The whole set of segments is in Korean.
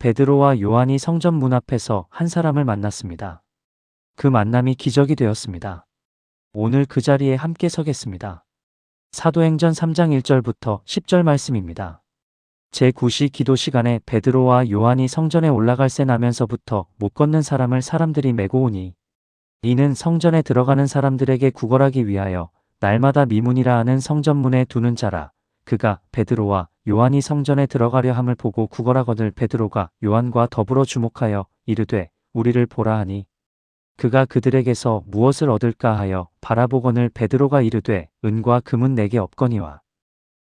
베드로와 요한이 성전 문 앞에서 한 사람을 만났습니다. 그 만남이 기적이 되었습니다. 오늘 그 자리에 함께 서겠습니다. 사도행전 3장 1절부터 10절 말씀입니다. 제9시 기도 시간에 베드로와 요한이 성전에 올라갈새 나면서부터 못 걷는 사람을 사람들이 메고 오니 이는 성전에 들어가는 사람들에게 구걸하기 위하여 날마다 미문이라 하는 성전문에 두는 자라. 그가 베드로와 요한이 성전에 들어가려 함을 보고 구걸하거늘 베드로가 요한과 더불어 주목하여 이르되 우리를 보라 하니 그가 그들에게서 무엇을 얻을까 하여 바라보거늘 베드로가 이르되 은과 금은 내게 없거니와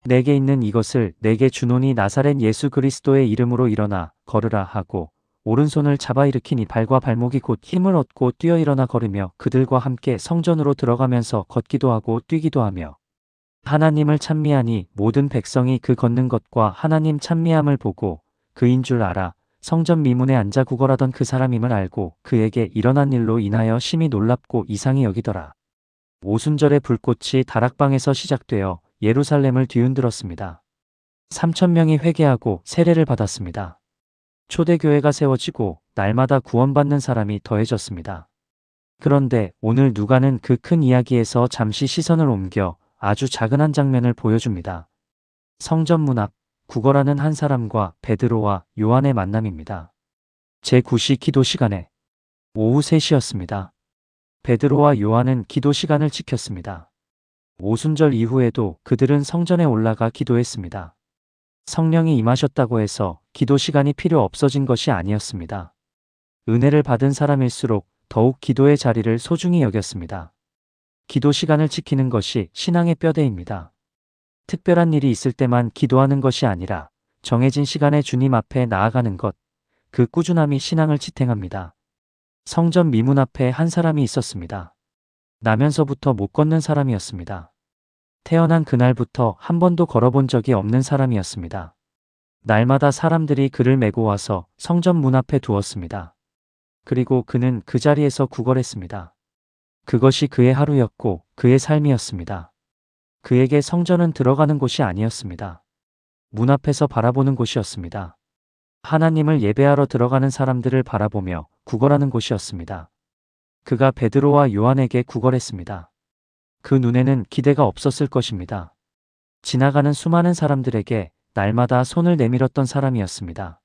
내게 있는 이것을 내게 주노니 나사렛 예수 그리스도의 이름으로 일어나 걸으라 하고 오른손을 잡아 일으키니 발과 발목이 곧 힘을 얻고 뛰어 일어나 걸으며 그들과 함께 성전으로 들어가면서 걷기도 하고 뛰기도 하며 하나님을 찬미하니 모든 백성이 그 걷는 것과 하나님 찬미함을 보고 그인 줄 알아 성전 미문에 앉아 구걸하던 그 사람임을 알고 그에게 일어난 일로 인하여 심히 놀랍고 이상히 여기더라. 오순절에 불꽃이 다락방에서 시작되어 예루살렘을 뒤흔들었습니다. 3,000명이 회개하고 세례를 받았습니다. 초대교회가 세워지고 날마다 구원받는 사람이 더해졌습니다. 그런데 오늘 누가는 그 큰 이야기에서 잠시 시선을 옮겨 아주 작은 한 장면을 보여줍니다. 성전 문 앞 구걸하는 한 사람과 베드로와 요한의 만남입니다. 제9시 기도 시간에 오후 3시였습니다. 베드로와 요한은 기도 시간을 지켰습니다. 오순절 이후에도 그들은 성전에 올라가 기도했습니다. 성령이 임하셨다고 해서 기도 시간이 필요 없어진 것이 아니었습니다. 은혜를 받은 사람일수록 더욱 기도의 자리를 소중히 여겼습니다. 기도 시간을 지키는 것이 신앙의 뼈대입니다. 특별한 일이 있을 때만 기도하는 것이 아니라 정해진 시간에 주님 앞에 나아가는 것, 그 꾸준함이 신앙을 지탱합니다. 성전 미문 앞에 한 사람이 있었습니다. 나면서부터 못 걷는 사람이었습니다. 태어난 그날부터 한 번도 걸어본 적이 없는 사람이었습니다. 날마다 사람들이 그를 메고 와서 성전 문 앞에 두었습니다. 그리고 그는 그 자리에서 구걸했습니다. 그것이 그의 하루였고 그의 삶이었습니다. 그에게 성전은 들어가는 곳이 아니었습니다. 문 앞에서 바라보는 곳이었습니다. 하나님을 예배하러 들어가는 사람들을 바라보며 구걸하는 곳이었습니다. 그가 베드로와 요한에게 구걸했습니다. 그 눈에는 기대가 없었을 것입니다. 지나가는 수많은 사람들에게 날마다 손을 내밀었던 사람이었습니다.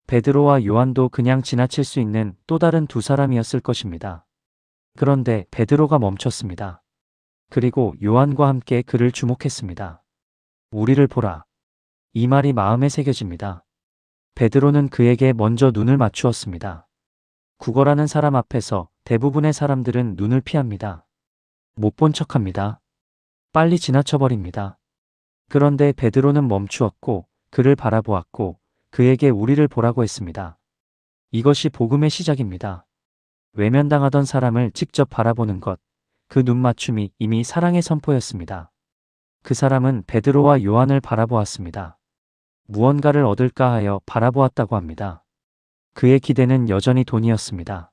베드로와 요한도 그냥 지나칠 수 있는 또 다른 두 사람이었을 것입니다. 그런데 베드로가 멈췄습니다. 그리고 요한과 함께 그를 주목했습니다. 우리를 보라. 이 말이 마음에 새겨집니다. 베드로는 그에게 먼저 눈을 맞추었습니다. 구걸하는 사람 앞에서 대부분의 사람들은 눈을 피합니다. 못 본 척합니다. 빨리 지나쳐버립니다. 그런데 베드로는 멈추었고 그를 바라보았고 그에게 우리를 보라고 했습니다. 이것이 복음의 시작입니다. 외면당하던 사람을 직접 바라보는 것, 그 눈맞춤이 이미 사랑의 선포였습니다. 그 사람은 베드로와 요한을 바라보았습니다. 무언가를 얻을까 하여 바라보았다고 합니다. 그의 기대는 여전히 돈이었습니다.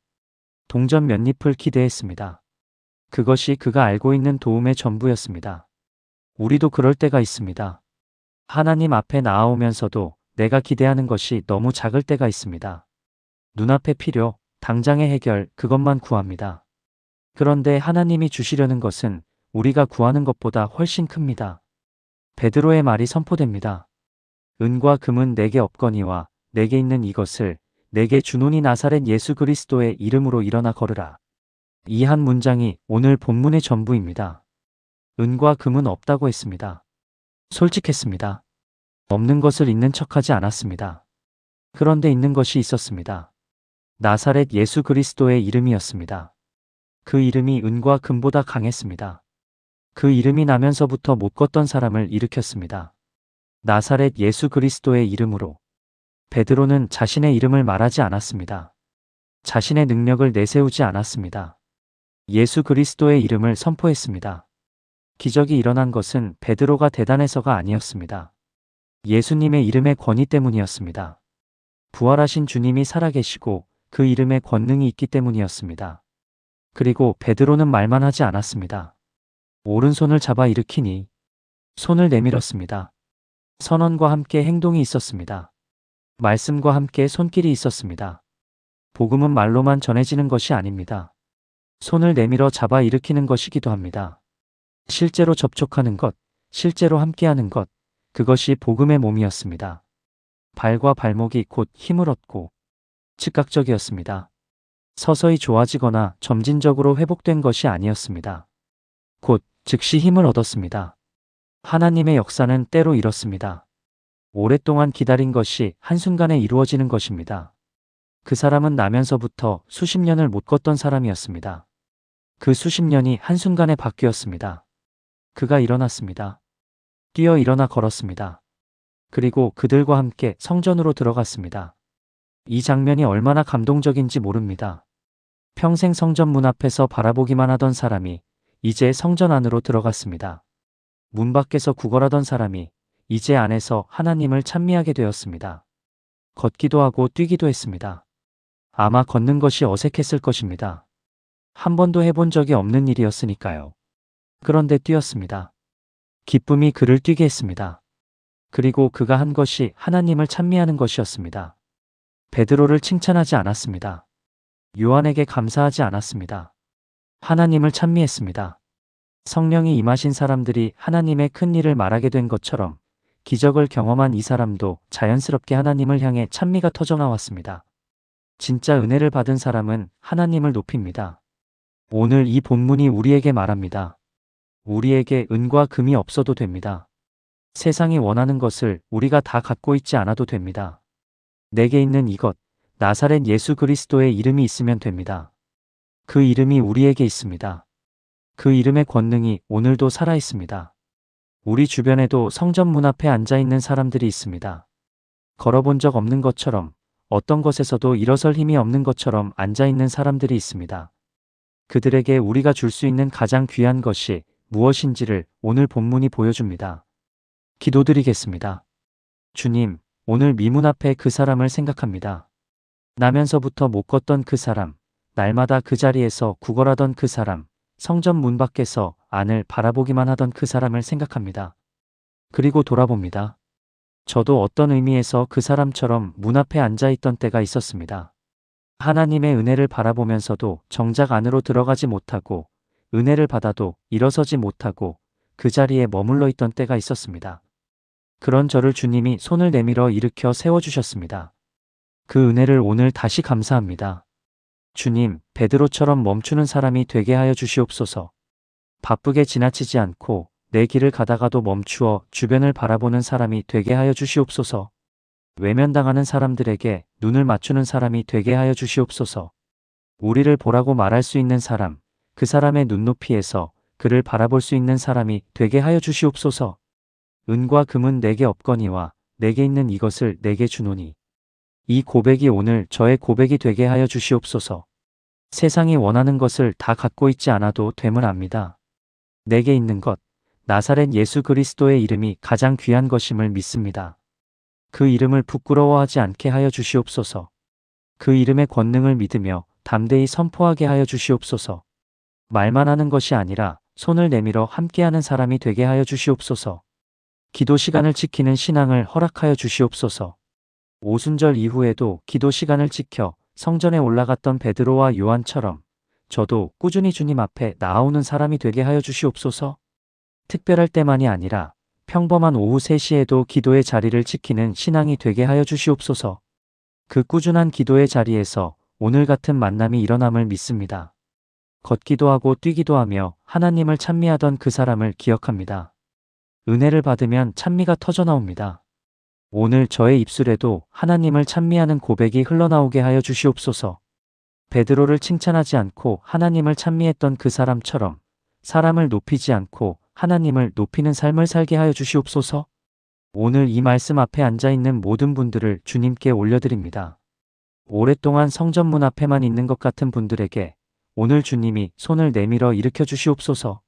동전 몇 잎을 기대했습니다. 그것이 그가 알고 있는 도움의 전부였습니다. 우리도 그럴 때가 있습니다. 하나님 앞에 나아오면서도 내가 기대하는 것이 너무 작을 때가 있습니다. 눈앞의 필요, 당장의 해결, 그것만 구합니다. 그런데 하나님이 주시려는 것은 우리가 구하는 것보다 훨씬 큽니다. 베드로의 말이 선포됩니다. 은과 금은 내게 없거니와 내게 있는 이것을 내게 주노니 나사렛 예수 그리스도의 이름으로 일어나 걸으라. 이 한 문장이 오늘 본문의 전부입니다. 은과 금은 없다고 했습니다. 솔직했습니다. 없는 것을 있는 척하지 않았습니다. 그런데 있는 것이 있었습니다. 나사렛 예수 그리스도의 이름이었습니다. 그 이름이 은과 금보다 강했습니다. 그 이름이 나면서부터 못 걷던 사람을 일으켰습니다. 나사렛 예수 그리스도의 이름으로. 베드로는 자신의 이름을 말하지 않았습니다. 자신의 능력을 내세우지 않았습니다. 예수 그리스도의 이름을 선포했습니다. 기적이 일어난 것은 베드로가 대단해서가 아니었습니다. 예수님의 이름의 권위 때문이었습니다. 부활하신 주님이 살아계시고 그 이름에 권능이 있기 때문이었습니다. 그리고 베드로는 말만 하지 않았습니다. 오른손을 잡아 일으키니 손을 내밀었습니다. 선언과 함께 행동이 있었습니다. 말씀과 함께 손길이 있었습니다. 복음은 말로만 전해지는 것이 아닙니다. 손을 내밀어 잡아 일으키는 것이기도 합니다. 실제로 접촉하는 것, 실제로 함께하는 것, 그것이 복음의 몸이었습니다. 발과 발목이 곧 힘을 얻고 즉각적이었습니다. 서서히 좋아지거나 점진적으로 회복된 것이 아니었습니다. 곧 즉시 힘을 얻었습니다. 하나님의 역사는 때로 이렇습니다. 오랫동안 기다린 것이 한순간에 이루어지는 것입니다. 그 사람은 나면서부터 수십 년을 못 걷던 사람이었습니다. 그 수십 년이 한순간에 바뀌었습니다. 그가 일어났습니다. 뛰어 일어나 걸었습니다. 그리고 그들과 함께 성전으로 들어갔습니다. 이 장면이 얼마나 감동적인지 모릅니다. 평생 성전 문 앞에서 바라보기만 하던 사람이 이제 성전 안으로 들어갔습니다. 문 밖에서 구걸하던 사람이 이제 안에서 하나님을 찬미하게 되었습니다. 걷기도 하고 뛰기도 했습니다. 아마 걷는 것이 어색했을 것입니다. 한 번도 해본 적이 없는 일이었으니까요. 그런데 뛰었습니다. 기쁨이 그를 뛰게 했습니다. 그리고 그가 한 것이 하나님을 찬미하는 것이었습니다. 베드로를 칭찬하지 않았습니다. 요한에게 감사하지 않았습니다. 하나님을 찬미했습니다. 성령이 임하신 사람들이 하나님의 큰 일을 말하게 된 것처럼 기적을 경험한 이 사람도 자연스럽게 하나님을 향해 찬미가 터져나왔습니다. 진짜 은혜를 받은 사람은 하나님을 높입니다. 오늘 이 본문이 우리에게 말합니다. 우리에게 은과 금이 없어도 됩니다. 세상이 원하는 것을 우리가 다 갖고 있지 않아도 됩니다. 내게 있는 이것, 나사렛 예수 그리스도의 이름이 있으면 됩니다. 그 이름이 우리에게 있습니다. 그 이름의 권능이 오늘도 살아 있습니다. 우리 주변에도 성전 문 앞에 앉아 있는 사람들이 있습니다. 걸어본 적 없는 것처럼, 어떤 것에서도 일어설 힘이 없는 것처럼 앉아 있는 사람들이 있습니다. 그들에게 우리가 줄 수 있는 가장 귀한 것이 무엇인지를 오늘 본문이 보여줍니다. 기도드리겠습니다. 주님, 오늘 미문 앞에 그 사람을 생각합니다. 나면서부터 못 걷던 그 사람, 날마다 그 자리에서 구걸하던 그 사람, 성전 문 밖에서 안을 바라보기만 하던 그 사람을 생각합니다. 그리고 돌아봅니다. 저도 어떤 의미에서 그 사람처럼 문 앞에 앉아 있던 때가 있었습니다. 하나님의 은혜를 바라보면서도 정작 안으로 들어가지 못하고 은혜를 받아도 일어서지 못하고 그 자리에 머물러 있던 때가 있었습니다. 그런 저를 주님이 손을 내밀어 일으켜 세워주셨습니다. 그 은혜를 오늘 다시 감사합니다. 주님, 베드로처럼 멈추는 사람이 되게 하여 주시옵소서. 바쁘게 지나치지 않고 내 길을 가다가도 멈추어 주변을 바라보는 사람이 되게 하여 주시옵소서. 외면당하는 사람들에게 눈을 맞추는 사람이 되게 하여 주시옵소서. 우리를 보라고 말할 수 있는 사람, 그 사람의 눈높이에서 그를 바라볼 수 있는 사람이 되게 하여 주시옵소서. 은과 금은 내게 없거니와 내게 있는 이것을 내게 주노니. 이 고백이 오늘 저의 고백이 되게 하여 주시옵소서. 세상이 원하는 것을 다 갖고 있지 않아도 됨을 압니다. 내게 있는 것, 나사렛 예수 그리스도의 이름이 가장 귀한 것임을 믿습니다. 그 이름을 부끄러워하지 않게 하여 주시옵소서. 그 이름의 권능을 믿으며 담대히 선포하게 하여 주시옵소서. 말만 하는 것이 아니라 손을 내밀어 함께하는 사람이 되게 하여 주시옵소서. 기도 시간을 지키는 신앙을 허락하여 주시옵소서. 오순절 이후에도 기도 시간을 지켜 성전에 올라갔던 베드로와 요한처럼 저도 꾸준히 주님 앞에 나아오는 사람이 되게 하여 주시옵소서. 특별할 때만이 아니라 평범한 오후 3시에도 기도의 자리를 지키는 신앙이 되게 하여 주시옵소서. 그 꾸준한 기도의 자리에서 오늘 같은 만남이 일어남을 믿습니다. 걷기도 하고 뛰기도 하며 하나님을 찬미하던 그 사람을 기억합니다. 은혜를 받으면 찬미가 터져나옵니다. 오늘 저의 입술에도 하나님을 찬미하는 고백이 흘러나오게 하여 주시옵소서. 베드로를 칭찬하지 않고 하나님을 찬미했던 그 사람처럼 사람을 높이지 않고 하나님을 높이는 삶을 살게 하여 주시옵소서. 오늘 이 말씀 앞에 앉아있는 모든 분들을 주님께 올려드립니다. 오랫동안 성전문 앞에만 있는 것 같은 분들에게 오늘 주님이 손을 내밀어 일으켜 주시옵소서.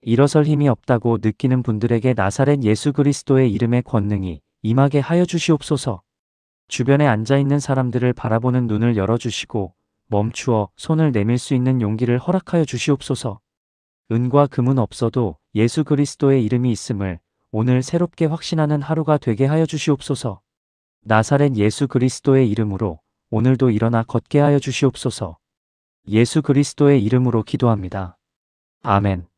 일어설 힘이 없다고 느끼는 분들에게 나사렛 예수 그리스도의 이름의 권능이 임하게 하여 주시옵소서. 주변에 앉아있는 사람들을 바라보는 눈을 열어주시고 멈추어 손을 내밀 수 있는 용기를 허락하여 주시옵소서. 은과 금은 없어도 예수 그리스도의 이름이 있음을 오늘 새롭게 확신하는 하루가 되게 하여 주시옵소서. 나사렛 예수 그리스도의 이름으로 오늘도 일어나 걷게 하여 주시옵소서. 예수 그리스도의 이름으로 기도합니다. 아멘.